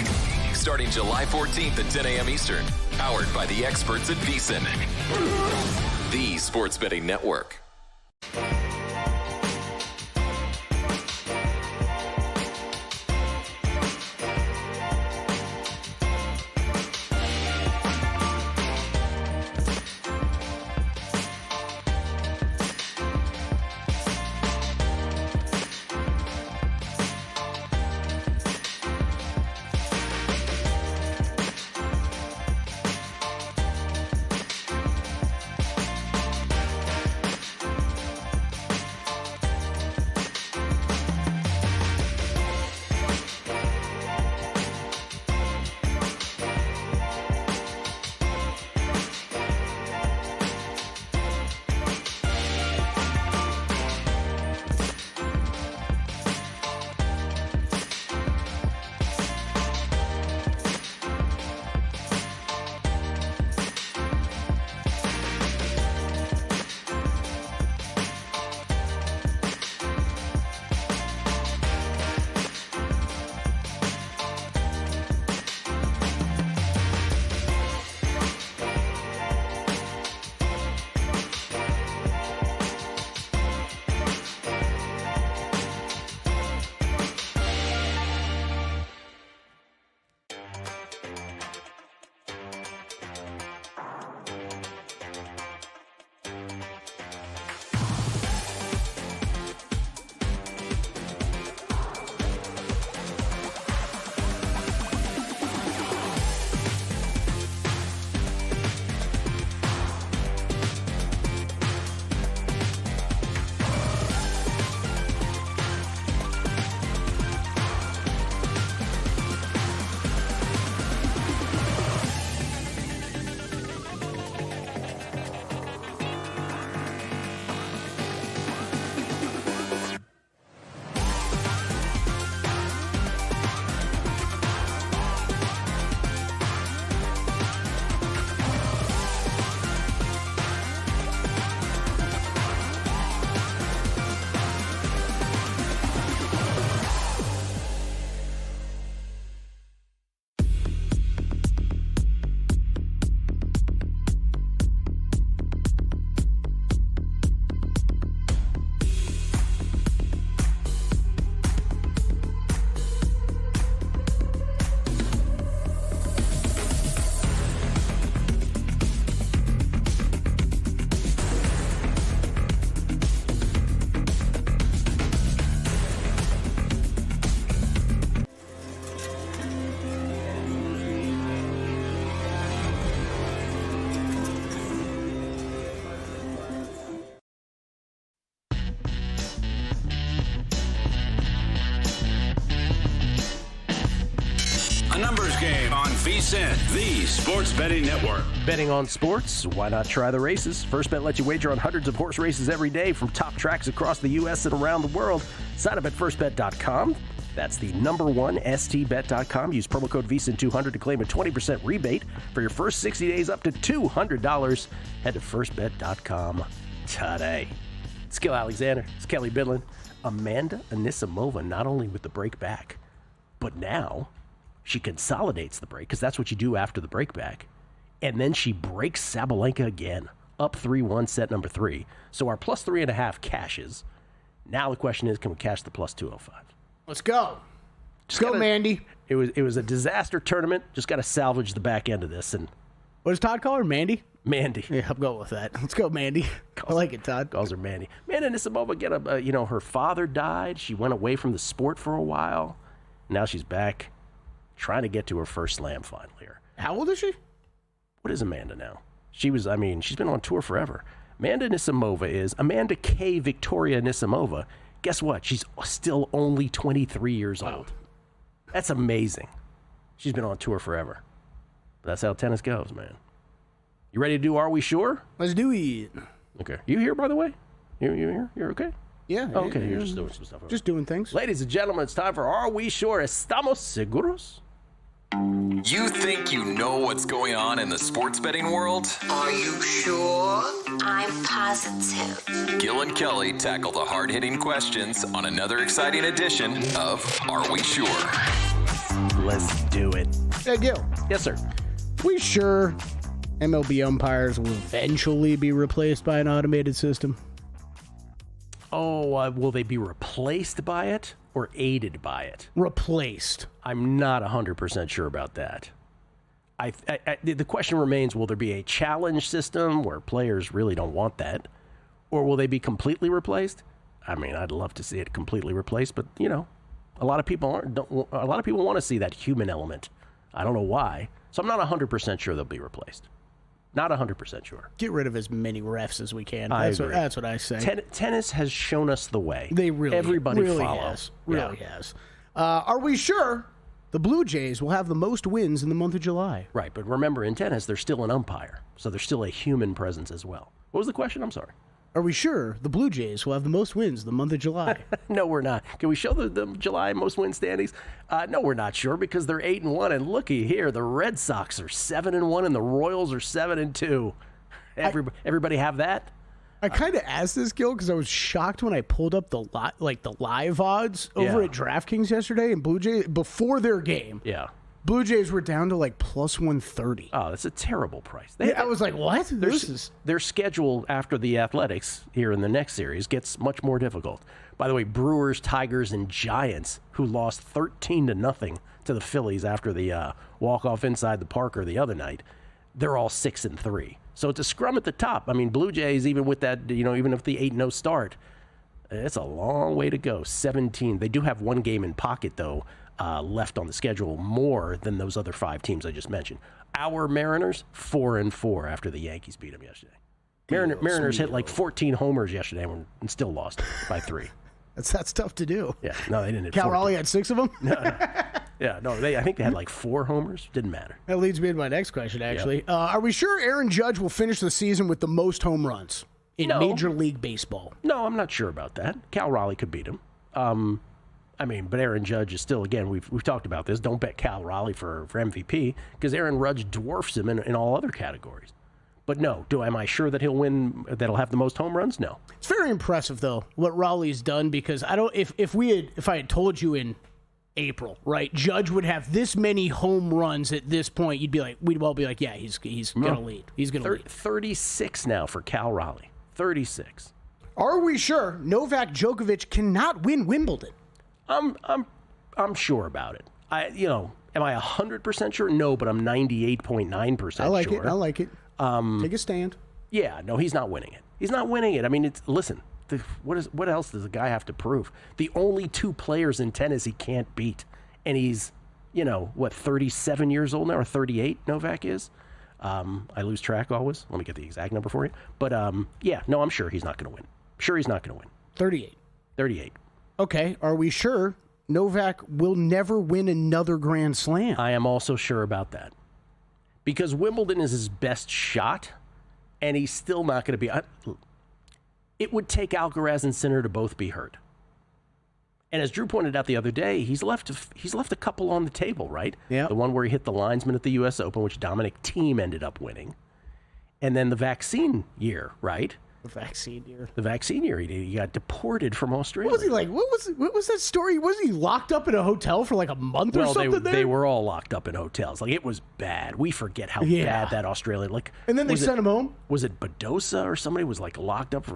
S15: Starting July 14th at 10 a.m. Eastern. Powered by the experts at VSiN. The Sports Betting Network.
S14: on VSiN, the sports betting network.
S4: Betting on sports? Why not try the races? First Bet lets you wager on hundreds of horse races every day from top tracks across the U.S. and around the world. Sign up at firstbet.com. That's the number one, stbet.com. Use promo code VSiN200 to claim a 20% rebate for your first 60 days up to $200. Head to firstbet.com today. It's Gil Alexander. It's Kelly Bidlin. Amanda Anisimova, not only with the break back, but now she consolidates the break, because that's what you do after the break back. And then she breaks Sabalenka again, up 3-1, set number 3. So our plus 3.5 cashes. Now the question is, can we cash the plus 205?
S5: Let's go. Let's go, Mandy.
S4: It was a disaster tournament. Just got to salvage the back end of this. And
S5: what does Todd call her? Mandy?
S4: Mandy.
S5: Yeah, I'm going with that. Let's go, Mandy. I like it, Todd.
S4: Calls her Mandy. Amanda Anisimova, her father died. She went away from the sport for a while. Now she's back trying to get to her first slam final here.
S5: How old is she?
S4: What is Amanda now? She's been on tour forever. Amanda Anisimova is Amanda K. Victoria Anisimova. Guess what? She's still only 23 years old. That's amazing. She's been on tour forever. But that's how tennis goes, man. You ready to do Are We Sure?
S5: Let's do it.
S4: Okay. You here, by the way? You here? You're okay?
S5: Yeah.
S4: Oh, okay, you're just doing some stuff.
S5: Just doing things.
S4: Ladies and gentlemen, it's time for Are We Sure? Estamos seguros?
S15: You think you know what's going on in the sports betting world?
S18: Are you sure? I'm positive.
S15: Gil and Kelly tackle the hard-hitting questions on another exciting edition of Are We Sure?
S4: Let's do it.
S5: Hey, Gil.
S4: Yes, sir.
S5: We sure MLB umpires will eventually be replaced by an automated system?
S4: Oh, will they be replaced by it or aided by it?
S5: Replaced.
S4: I'm not 100% sure about that. The question remains, will there be a challenge system where players really don't want that? Or will they be completely replaced? I mean, I'd love to see it completely replaced, but, a lot of people want to see that human element. I don't know why. So I'm not 100% sure they'll be replaced. Not 100% sure.
S5: Get rid of as many refs as we can.
S4: That's
S5: what I say.
S4: Tennis has shown us the way.
S5: Everybody
S4: follows.
S5: Really has. Are we sure the Blue Jays will have the most wins in the month of July?
S4: Right, but remember, in tennis, there's still an umpire, so there's still a human presence as well. What was the question? I'm sorry.
S5: Are we sure the Blue Jays will have the most wins in the month of July?
S4: No, we're not. Can we show the July most win standings? No, we're not sure, because they're 8-1, and looky here, the Red Sox are 7-1, and the Royals are 7-2. Everybody have that?
S5: I kind of asked this, Gil, because I was shocked when I pulled up the live odds over at DraftKings yesterday, and Blue Jays before their game.
S4: Yeah.
S5: Blue Jays were down to like plus 130.
S4: Oh, that's a terrible price.
S5: I was like, what?
S4: Their schedule after the Athletics here in the next series gets much more difficult. By the way, Brewers, Tigers, and Giants, who lost 13-0 to the Phillies after the walk-off inside the Parker the other night, they're all 6-3. So it's a scrum at the top. I mean, Blue Jays, even with that, even if the 8-0 start, it's a long way to go. 17. They do have one game in pocket, though, left on the schedule, more than those other 5 teams I just mentioned. Our Mariners, 4-4 after the Yankees beat them yesterday. Mariners hit like 14 homers yesterday and still lost by 3.
S5: That's tough to do.
S4: Yeah, no, they didn't hit
S5: Cal Raleigh had 6 of them?
S4: No. Yeah, no, I think they had like 4 homers. Didn't matter.
S5: That leads me to my next question, actually. Yeah. Are we sure Aaron Judge will finish the season with the most home runs in Major League Baseball?
S4: No, I'm not sure about that. Cal Raleigh could beat him. But Aaron Judge is still, again, we've talked about this. Don't bet Cal Raleigh for MVP, because Aaron Judge dwarfs him in all other categories. But no, am I sure that he'll win, that he'll have the most home runs? No.
S5: It's very impressive, though, what Raleigh's done, because if I had told you in April, right, Judge would have this many home runs at this point, we'd all be like, yeah, he's going to lead. He's going to lead.
S4: 36 now for Cal Raleigh. 36.
S5: Are we sure Novak Djokovic cannot win Wimbledon?
S4: I'm sure about it. Am I 100% sure? No, but I'm 98.9% sure.
S5: I like it. Take a stand.
S4: Yeah, no, he's not winning it. He's not winning it. I mean, what else does the guy have to prove? The only 2 players in tennis he can't beat, and he's 37 years old now, or 38? Novak is. I lose track always. Let me get the exact number for you. But I'm sure he's not going to win. 38.
S5: 38. Okay, are we sure Novak will never win another Grand Slam.
S4: I am also sure about that. Because Wimbledon is his best shot, and he's still not going to be... It would take Alcaraz and Sinner to both be hurt. And as Drew pointed out the other day, he's left a couple on the table, right?
S5: Yeah.
S4: The one where he hit the linesman at the U.S. Open, which Dominic Thiem ended up winning. And then the vaccine year, right?
S5: The vaccine year.
S4: The vaccine year. He got deported from Australia.
S5: What was he like? What was that story? Wasn't he locked up in a hotel for like a month or something?
S4: They were all locked up in hotels. Like, it was bad. We forget how bad that Australian...
S5: And then they sent him home?
S4: Was it Badosa or somebody was like locked up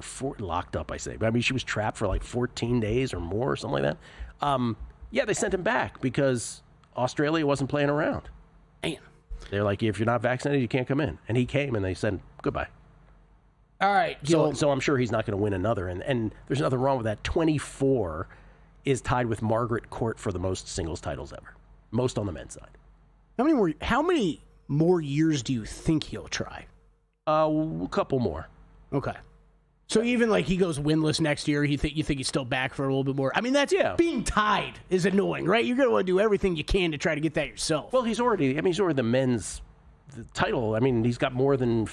S4: I say. I mean, she was trapped for like 14 days or more or something like that. They sent him back because Australia wasn't playing around.
S5: Man.
S4: They're like, if you're not vaccinated, you can't come in. And he came and they said, goodbye.
S5: All right.
S4: So I'm sure he's not going to win another. And there's nothing wrong with that. 24 is tied with Margaret Court for the most singles titles ever. Most on the men's side.
S5: How many more years do you think he'll try?
S4: A couple more.
S5: Okay. So even like he goes winless next year, you think he's still back for a little bit more? I mean, that's being tied is annoying, right? You're going to want to do everything you can to try to get that yourself.
S4: Well, he's already the men's title. I mean, he's got more than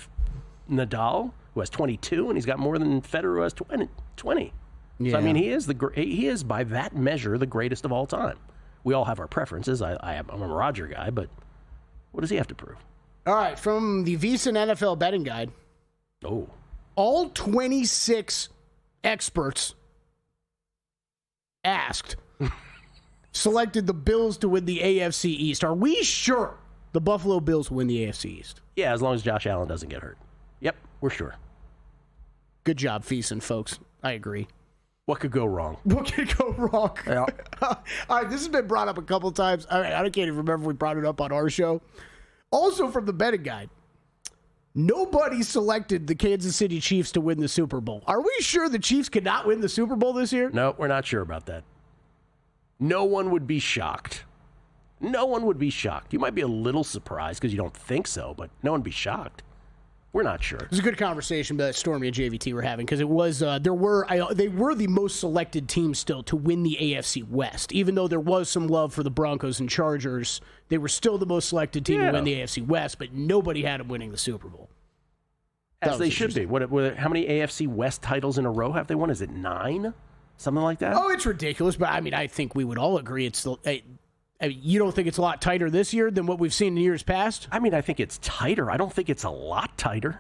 S4: Nadal, who has 22, and he's got more than Federer, who has 20.
S5: Yeah.
S4: So I mean, he is by that measure the greatest of all time. We all have our preferences. I'm a Roger guy, but what does he have to prove?
S5: All right, from the VSiN NFL betting guide.
S4: Oh.
S5: All 26 experts asked selected the Bills to win the AFC East. Are we sure the Buffalo Bills will win the AFC East?
S4: Yeah, as long as Josh Allen doesn't get hurt. Yep, we're sure.
S5: Good job, VSiN, folks. I agree.
S4: What could go wrong?
S5: What could go wrong?
S4: Yeah.
S5: All right, this has been brought up a couple times. I can't even remember if we brought it up on our show. Also from the betting guide, nobody selected the Kansas City Chiefs to win the Super Bowl. Are we sure the Chiefs cannot win the Super Bowl this year?
S4: No, we're not sure about that. No one would be shocked. No one would be shocked. You might be a little surprised because you don't think so, but no one would be shocked. We're not sure.
S5: It was a good conversation that Stormy and JVT were having because it was they were the most selected team still to win the AFC West. Even though there was some love for the Broncos and Chargers, they were still the most selected team to win the AFC West, but nobody had them winning the Super Bowl.
S4: As they should be. How many AFC West titles in a row have they won? Is it 9? Something like that?
S5: Oh, it's ridiculous, but I mean, I think we would all agree it's you don't think it's a lot tighter this year than what we've seen in years past?
S4: I mean, I think it's tighter. I don't think it's a lot tighter.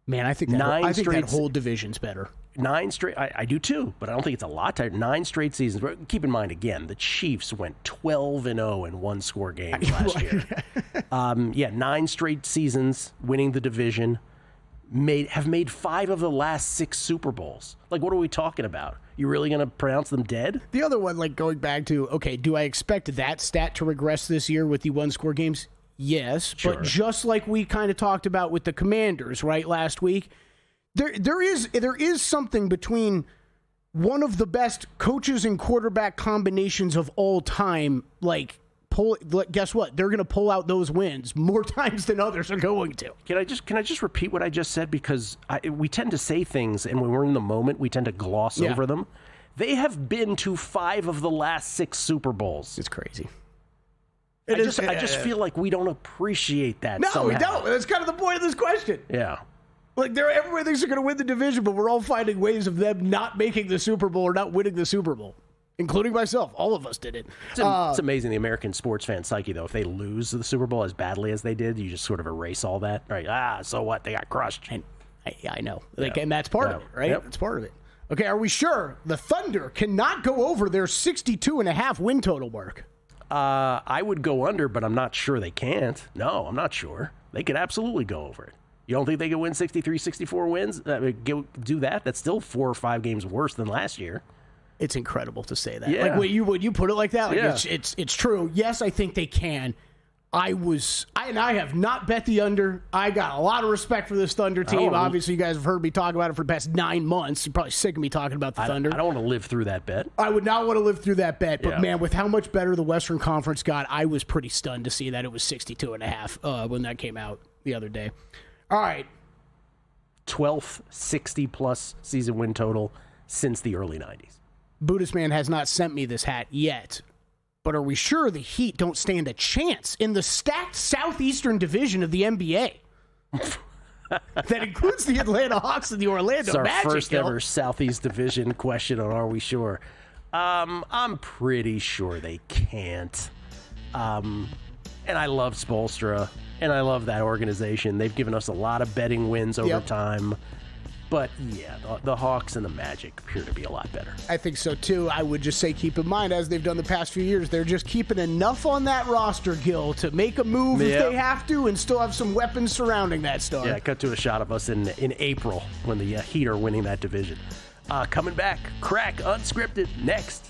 S5: Man, I think that whole division's better.
S4: 9 straight. I do too, but I don't think it's a lot tighter. 9 straight seasons. Keep in mind, again, the Chiefs went 12-0 in one-score games last year. 9 straight seasons winning the division. Have made 5 of the last 6 Super Bowls. Like, what are we talking about? You really going to pronounce them dead?
S5: The other one, like going back to, okay, do I expect that stat to regress this year with the one-score games? Yes, sure. But just like we kind of talked about with the Commanders, right, last week, there is something between one of the best coaches and quarterback combinations of all time, guess what? They're going to pull out those wins more times than others are going to.
S4: Can I just repeat what I just said? Because we tend to say things, and when we're in the moment, we tend to gloss over them. They have been to 5 of the last 6 Super Bowls.
S5: It's crazy.
S4: I just feel like we don't appreciate that.
S5: No,
S4: somehow.
S5: We don't. That's kind of the point of this question.
S4: Yeah.
S5: Like, everybody thinks they're going to win the division, but we're all finding ways of them not making the Super Bowl or not winning the Super Bowl. Including myself. All of us did it.
S4: It's amazing, the American sports fan psyche, though. If they lose the Super Bowl as badly as they did, you just sort of erase all that. Right? So what? They got crushed.
S5: And I know. And that's part of it, right? Yep. That's part of it. Okay, are we sure the Thunder cannot go over their 62.5 win total mark?
S4: I would go under, but I'm not sure they can't. No, I'm not sure. They could absolutely go over it. You don't think they could win 63, 64 wins? Do that? That's still 4 or 5 games worse than last year.
S5: It's incredible to say that.
S4: Yeah.
S5: Like, when you put it like that,
S4: yeah.
S5: It's true. Yes, I think they can. I have not bet the under. I got a lot of respect for this Thunder team. Obviously, you guys have heard me talk about it for the past 9 months. You're probably sick of me talking about the Thunder.
S4: I don't want to live through that bet.
S5: I would not want to live through that bet. But, man, with how much better the Western Conference got, I was pretty stunned to see that it was 62.5 when that came out the other day. All right.
S4: 12th 60-plus season win total since the early 90s.
S5: Buddhist Man has not sent me this hat yet. But are we sure the Heat don't stand a chance in the stacked Southeastern Division of the NBA? That includes the Atlanta Hawks and the Orlando
S4: It's our
S5: Magic.
S4: first ever Southeast Division question on Are We Sure? I'm pretty sure they can't. And I love Spoelstra, and I love that organization. They've given us a lot of betting wins over time. But, yeah, the Hawks and the Magic appear to be a lot better.
S5: I think so, too. I would just say keep in mind, as they've done the past few years, they're just keeping enough on that roster, Gil, to make a move if they have to and still have some weapons surrounding that star.
S4: Yeah, cut to a shot of us in April when the Heat are winning that division. Coming back, Crack Unscripted next.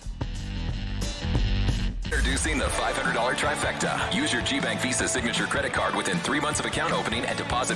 S15: Introducing the $500 trifecta. Use your GBank Visa Signature credit card within 3 months of account opening and deposit